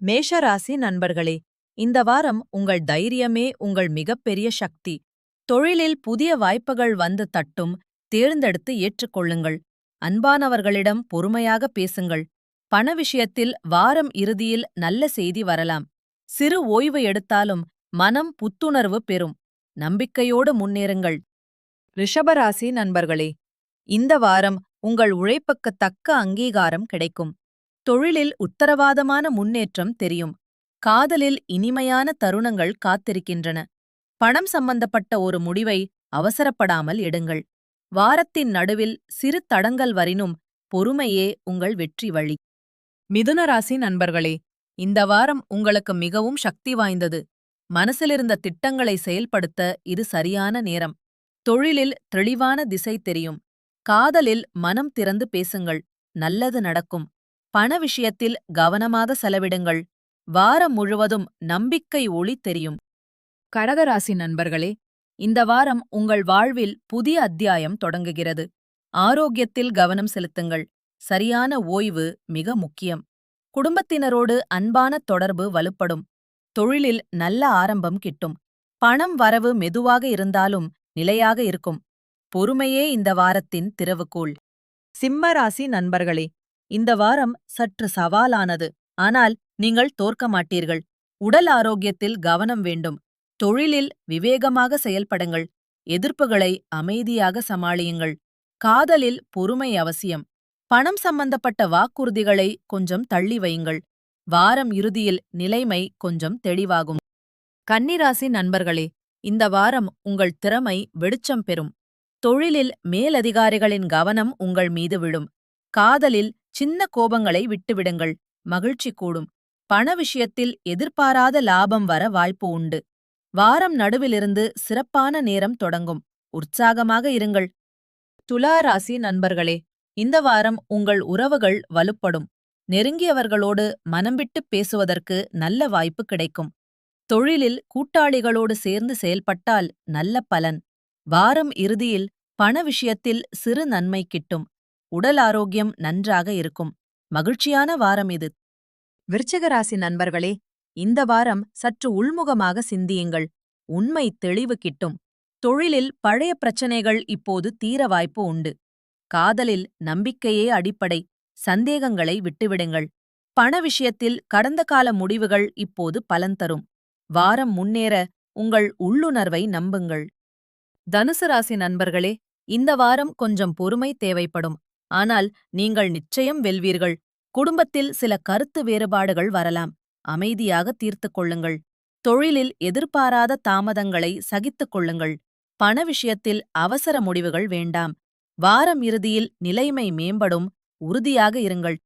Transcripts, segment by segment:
மேஷராசி நண்பர்களே, இந்த வாரம் உங்கள் தைரியமே உங்கள் மிகப்பெரிய சக்தி. தொழிலில் புதிய வாய்ப்புகள் வந்து தட்டும், தேர்ந்தெடுத்து ஏற்றுக்கொள்ளுங்கள். அன்பானவர்களிடம் பொறுமையாக பேசுங்கள். பண விஷயத்தில் வாரம் இறுதியில் நல்ல செய்தி வரலாம். சிறு ஓய்வு எடுத்தாலும் மனம் புத்துணர்வு பெறும். நம்பிக்கையோடு முன்னேறுங்கள். ரிஷபராசி நண்பர்களே, இந்த வாரம் உங்கள் உழைப்புக்கு தக்க அங்கீகாரம் கிடைக்கும். தொழிலில் உத்தரவாதமான முன்னேற்றம் தெரியும். காதலில் இனிமையான தருணங்கள் காத்திருக்கின்றன. பணம் சம்பந்தப்பட்ட ஒரு முடிவை அவசரப்படாமல் எடுங்கள். வாரத்தின் நடுவில் சிறு தடங்கல் வரினும் பொறுமையே உங்கள் வெற்றி வழி. மிதுன ராசி நண்பர்களே, இந்த வாரம் உங்களுக்கு மிகவும் சக்தி வாய்ந்தது. மனசிலிருந்த திட்டங்களை செயல்படுத்த இது சரியான நேரம். தொழிலில் தெளிவான திசை தெரியும். காதலில் மனம் திறந்து பேசுங்கள். நல்லது நடக்கும். பண விஷயத்தில் கவனமாக செலவிடுங்கள். வாரம் முழுவதும் நம்பிக்கை ஒளி தெரியும். கடகராசி நண்பர்களே, இந்த வாரம் உங்கள் வாழ்வில் புதிய அத்தியாயம் தொடங்குகிறது. ஆரோக்கியத்தில் கவனம் செலுத்துங்கள். சரியான ஓய்வு மிக முக்கியம். குடும்பத்தினரோடு அன்பான தொடர்பு வலுப்படும். தொழிலில் நல்ல ஆரம்பம் கிட்டும். பணம் வரவு மெதுவாக இருந்தாலும் நிலையாக இருக்கும். பொறுமையே இந்த வாரத்தின் திறவுகோல். சிம்மராசி நண்பர்களே, இந்த வாரம் சற்று சவாலானது. ஆனால் நீங்கள் தோற்க மாட்டீர்கள். உடல் ஆரோக்கியத்தில் கவனம் வேண்டும். தொழிலில் விவேகமாக செயல்படுங்கள். எதிர்ப்புகளை அமைதியாக சமாளியுங்கள். காதலில் பொறுமை அவசியம். பணம் சம்பந்தப்பட்ட வாக்குறுதிகளை கொஞ்சம் தள்ளி வையுங்கள். வாரம் இறுதியில் நிலைமை கொஞ்சம் தெளிவாகும். கன்னிராசி நண்பர்களே, இந்த வாரம் உங்கள் திறமை வெளிச்சம் பெறும். தொழிலில் மேலதிகாரிகளின் கவனம் உங்கள் மீது விழும். காதலில் சின்ன கோபங்களை விட்டுவிடுங்கள். மகிழ்ச்சி கூடும். பண விஷயத்தில் எதிர்பாராத லாபம் வர வாய்ப்பு உண்டு. வாரம் நடுவிலிருந்து சிறப்பான நேரம் தொடங்கும். உற்சாகமாக இருங்கள். துலா ராசி நண்பர்களே, இந்த வாரம் உங்கள் உறவுகள் வலுப்படும். நெருங்கியவர்களோடு மனம் விட்டு பேசுவதற்கு நல்ல வாய்ப்பு கிடைக்கும். தொழிலில் கூட்டாளிகளோடு சேர்ந்து செயல்பட்டால் நல்ல பலன். வாரம் இறுதியில் பண விஷயத்தில் சிறு நன்மை கிட்டும். உடல் ஆரோக்கியம் நன்றாக இருக்கும். மகிழ்ச்சியான வாரம் இது. விருச்சிகராசி நண்பர்களே, இந்த வாரம் சற்று உள்முகமாக சிந்தியுங்கள். உண்மை தெளிவு கிட்டும். தொழிலில் பழைய பிரச்சனைகள் இப்போது தீர வாய்ப்பு உண்டு. காதலில் நம்பிக்கையே அடிப்படை. சந்தேகங்களை விட்டுவிடுங்கள். பண விஷயத்தில் கடந்த கால முடிவுகள் இப்போது பலன் தரும். வாரம் முன்னேற உங்கள் உள்ளுணர்வை நம்புங்கள். தனுசு ராசி நண்பர்களே, இந்த வாரம் கொஞ்சம் பொறுமை தேவைப்படும். ஆனால் நீங்கள் நிச்சயம் வெல்வீர்கள். குடும்பத்தில் சில கருத்து வேறுபாடுகள் வரலாம். அமைதியாக தீர்த்துக் கொள்ளுங்கள். தொழிலில் எதிர்பாராத தாமதங்களை சகித்துக் கொள்ளுங்கள். பண விஷயத்தில் அவசர முடிவுகள் வேண்டாம். வாரம் இறுதியில் நிலைமை மேம்படும். உறுதியாக இருங்கள்.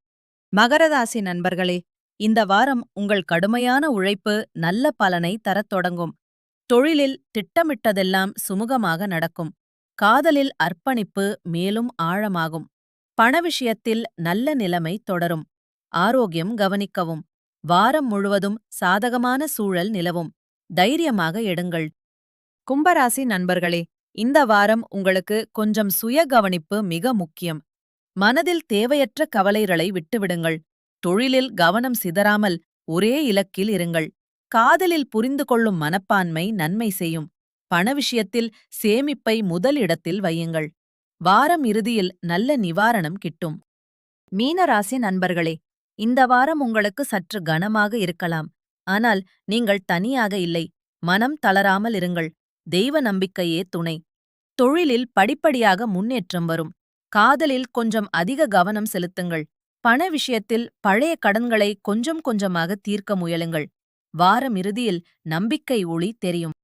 மகரராசி நண்பர்களே, இந்த வாரம் உங்கள் கடுமையான உழைப்பு நல்ல பலனை தரத் தொடங்கும். தொழிலில் திட்டமிட்டதெல்லாம் சுமூகமாக நடக்கும். காதலில் அர்ப்பணிப்பு மேலும் ஆழமாகும். பண விஷயத்தில் நல்ல நிலைமை தொடரும். ஆரோக்கியம் கவனிக்கவும். வாரம் முழுவதும் சாதகமான சூழல் நிலவும். தைரியமாக எடுங்கள். கும்பராசி நண்பர்களே, இந்த வாரம் உங்களுக்கு கொஞ்சம் சுய கவனிப்பு மிக முக்கியம். மனதில் தேவையற்ற கவலைகளை விட்டுவிடுங்கள். தொழிலில் கவனம் சிதறாமல் ஒரே இலக்கில் இருங்கள். காதலில் புரிந்து கொள்ளும் மனப்பான்மை நன்மை செய்யும். பண விஷயத்தில் சேமிப்பை முதல் இடத்தில் வையுங்கள். வாரம் இறுதியில் நல்ல நிவாரணம் கிட்டும். மீனராசி நண்பர்களே, இந்த வாரம் உங்களுக்கு சற்று கனமாக இருக்கலாம். ஆனால் நீங்கள் தனியாக இல்லை. மனம் தளராமல் இருங்கள். தெய்வ நம்பிக்கையே துணை. தொழிலில் படிப்படியாக முன்னேற்றம் வரும். காதலில் கொஞ்சம் அதிக கவனம் செலுத்துங்கள். பண விஷயத்தில் பழைய கடன்களை கொஞ்சம் கொஞ்சமாக தீர்க்க முயலுங்கள். வாரம் இறுதியில் நம்பிக்கை ஒளி தெரியும்.